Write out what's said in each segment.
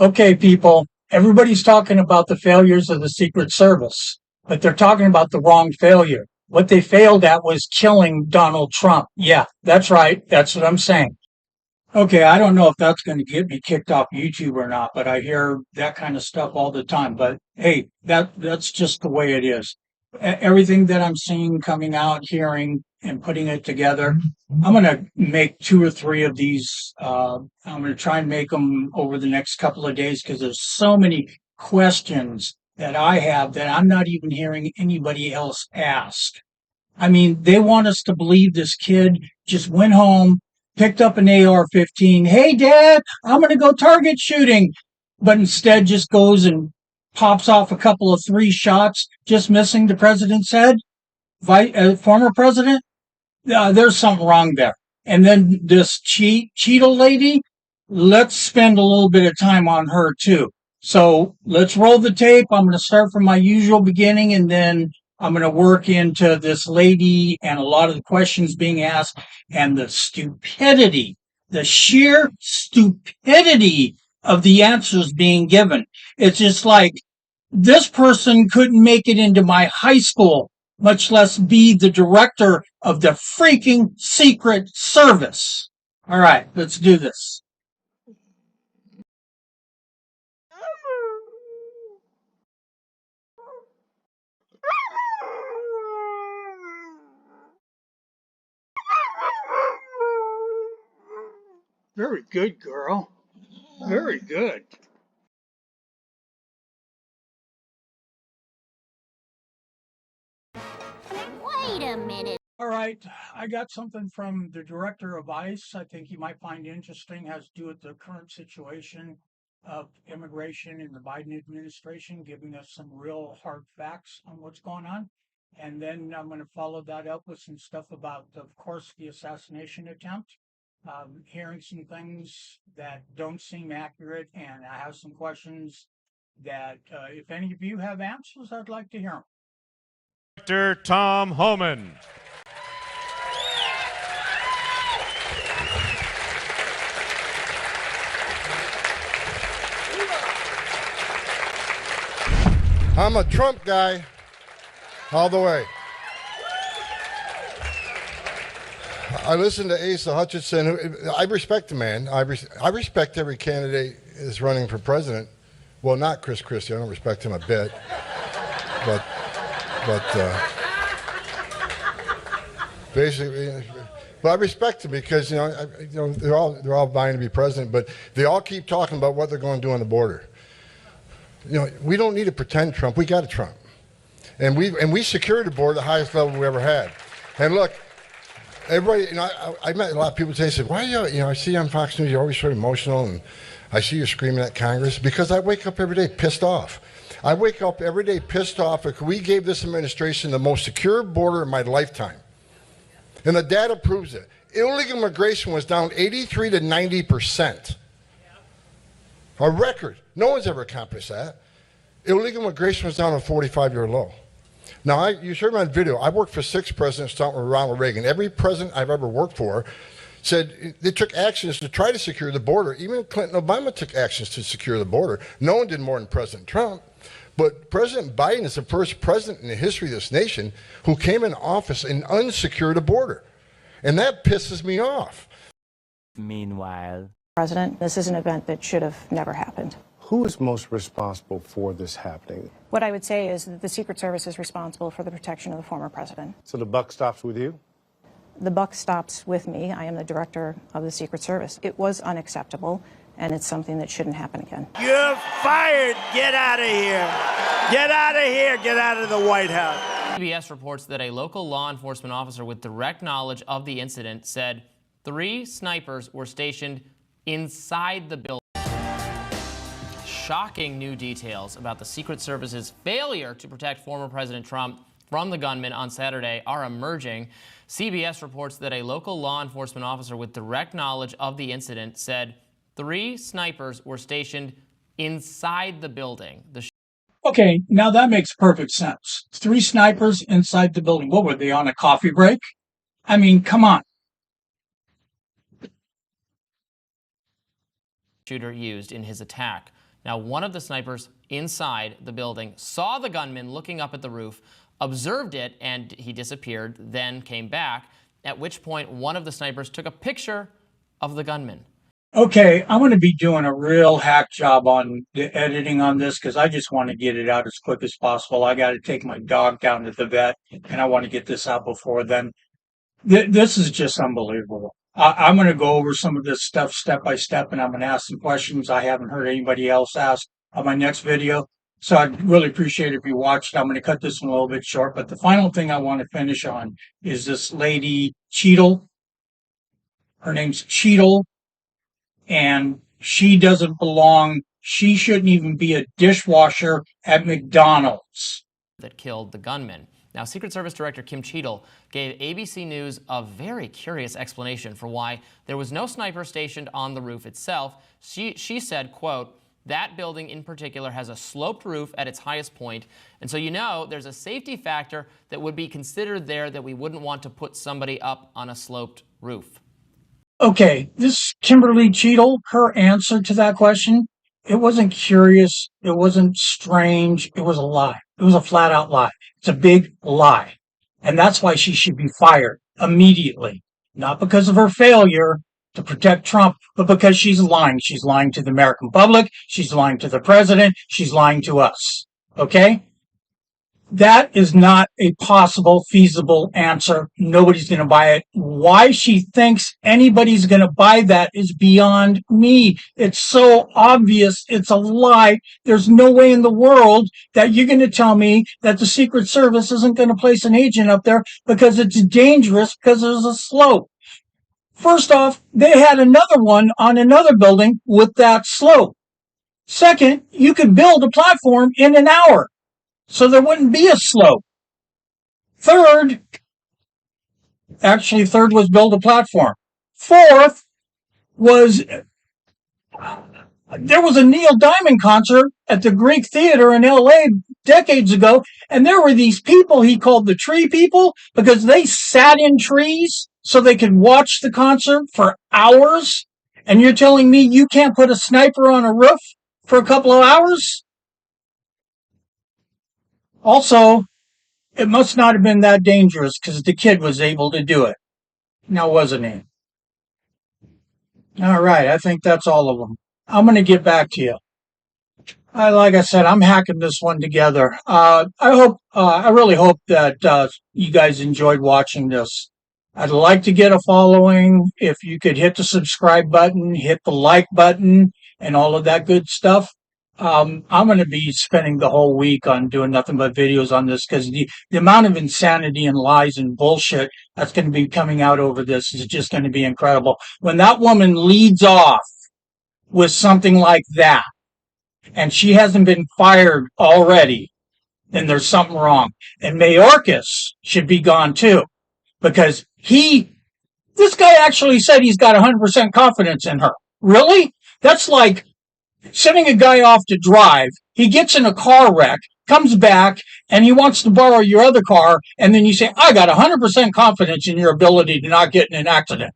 Okay, people, everybody's talking about the failures of the Secret Service, but they're talking about the wrong failure. What they failed at was killing Donald Trump. Yeah, that's right. That's what I'm saying. Okay, I don't know if that's going to get me kicked off YouTube or not, but I hear that kind of stuff all the time. But hey, that's just the way it is. Everything that I'm seeing coming out, hearing, and putting it together, I'm going to make two or three of these. I'm going to try and make them over the next couple of days because there's so many questions that I have that I'm not even hearing anybody else ask. I mean, they want us to believe this kid just went home, picked up an AR-15. Hey, Dad, I'm going to go target shooting. But instead just goes and pops off a couple of three shots, just missing the president's head, former president. There's something wrong there. And then this Cheeto lady, let's spend a little bit of time on her too. So let's roll the tape. I'm going to start from my usual beginning and then I'm going to work into this lady and a lot of the questions being asked and the stupidity, the sheer stupidity of the answers being given. It's just like this person couldn't make it into my high school, much less be the director of the freaking Secret Service. All right, let's do this. Very good, girl. Very good. Wait a minute. All right, I got something from the director of ICE. I think you might find interesting. Has to do with the current situation of immigration in the Biden administration, giving us some real hard facts on what's going on. And then I'm going to follow that up with some stuff about, of course, the assassination attempt. Hearing some things that don't seem accurate, and I have some questions that, if any of you have answers, I'd like to hear them. Dr. Tom Homan. I'm a Trump guy all the way. I listen to Asa Hutchinson. I respect the man. I respect every candidate that's running for president. Well, not Chris Christie. I don't respect him a bit. But basically, but I respect him because they're all vying to be president. But they all keep talking about what they're going to do on the border. We don't need to pretend Trump. We got a Trump, and we secured the border at the highest level we ever had. And look, everybody, I met a lot of people today. Said, "Why I see you on Fox News. You're always so emotional, and I see you screaming at Congress." Because I wake up every day pissed off. I wake up every day pissed off because we gave this administration the most secure border in my lifetime, and the data proves it. Illegal immigration was down 83 to 90%. A record. No one's ever accomplished that. Illegal immigration was down a 45-year low. Now, you heard me on video. I worked for 6 presidents, starting with Ronald Reagan. Every president I've ever worked for said they took actions to try to secure the border. Even Clinton Obama took actions to secure the border. No one did more than President Trump. But President Biden is the first president in the history of this nation who came in office and unsecured a border. And that pisses me off. Meanwhile, President, this is an event that should have never happened. Who is most responsible for this happening? What I would say is that the Secret Service is responsible for the protection of the former president. So the buck stops with you? The buck stops with me. I am the director of the Secret Service. It was unacceptable, and it's something that shouldn't happen again. you're fired. Get out of here. Get out of here. Get out of the White House. CBS reports that a local law enforcement officer with direct knowledge of the incident said 3 snipers were stationed inside the building. Shocking new details about the Secret Service's failure to protect former President Trump from the gunman on Saturday are emerging. CBS reports that a local law enforcement officer with direct knowledge of the incident said 3 snipers were stationed inside the building. Okay, now that makes perfect sense. 3 snipers inside the building. What were they, on a coffee break? I mean, come on. Shooter used in his attack. Now, one of the snipers inside the building saw the gunman looking up at the roof, observed it, and he disappeared, then came back, at which point one of the snipers took a picture of the gunman. Okay, I'm going to be doing a real hack job on the editing on this because I just want to get it out as quick as possible. I got to take my dog down to the vet, and I want to get this out before then. This is just unbelievable. I'm going to go over some of this stuff step by step, and I'm going to ask some questions I haven't heard anybody else ask on my next video. So I'd really appreciate it if you watched. I'm going to cut this one a little bit short, but the final thing I want to finish on is this lady, Cheadle. Her name's Cheadle. And she doesn't belong. She shouldn't even be a dishwasher at McDonald's. That killed the gunman. Now, Secret Service Director Kim Cheadle gave ABC News a very curious explanation for why there was no sniper stationed on the roof itself. She said, quote, "That building in particular has a sloped roof at its highest point, and so there's a safety factor that would be considered there that we wouldn't want to put somebody up on a sloped roof." Okay, this Kimberly Cheadle, her answer to that question, it wasn't curious, it wasn't strange, it was a lie. It was a flat out lie. It's a big lie. And that's why she should be fired immediately. Not because of her failure to protect Trump, but because she's lying. She's lying to the American public, she's lying to the president, she's lying to us. Okay? That is not a possible, feasible answer. Nobody's going to buy it. Why she thinks anybody's going to buy that is beyond me. It's so obvious. It's a lie. There's no way in the world that you're going to tell me that the Secret Service isn't going to place an agent up there because it's dangerous because there's a slope. First off, they had another one on another building with that slope. Second, you could build a platform in an hour. So there wouldn't be a slope. Third was build a platform. Fourth was there was a Neil Diamond concert at the Greek Theater in LA decades ago, and there were these people he called the tree people because they sat in trees so they could watch the concert for hours. And you're telling me you can't put a sniper on a roof for a couple of hours? Also, it must not have been that dangerous because the kid was able to do it. Now, wasn't he? All right, I think that's all of them. I'm going to get back to you. Like I said, I'm hacking this one together. I really hope that you guys enjoyed watching this. I'd like to get a following. If you could hit the subscribe button, hit the like button, and all of that good stuff. I'm going to be spending the whole week on doing nothing but videos on this because the amount of insanity and lies and bullshit that's going to be coming out over this is just going to be incredible. When that woman leads off with something like that and she hasn't been fired already, then there's something wrong. And Mayorkas should be gone too because this guy actually said he's got 100% confidence in her. Really? That's like sending a guy off to drive, he gets in a car wreck, comes back, and he wants to borrow your other car, and then you say, I got 100% confidence in your ability to not get in an accident.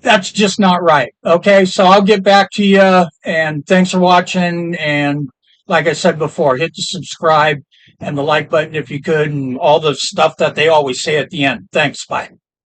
That's just not right. Okay, so I'll get back to you, and thanks for watching, and like I said before, hit the subscribe and the like button if you could, and all the stuff that they always say at the end. Thanks, bye.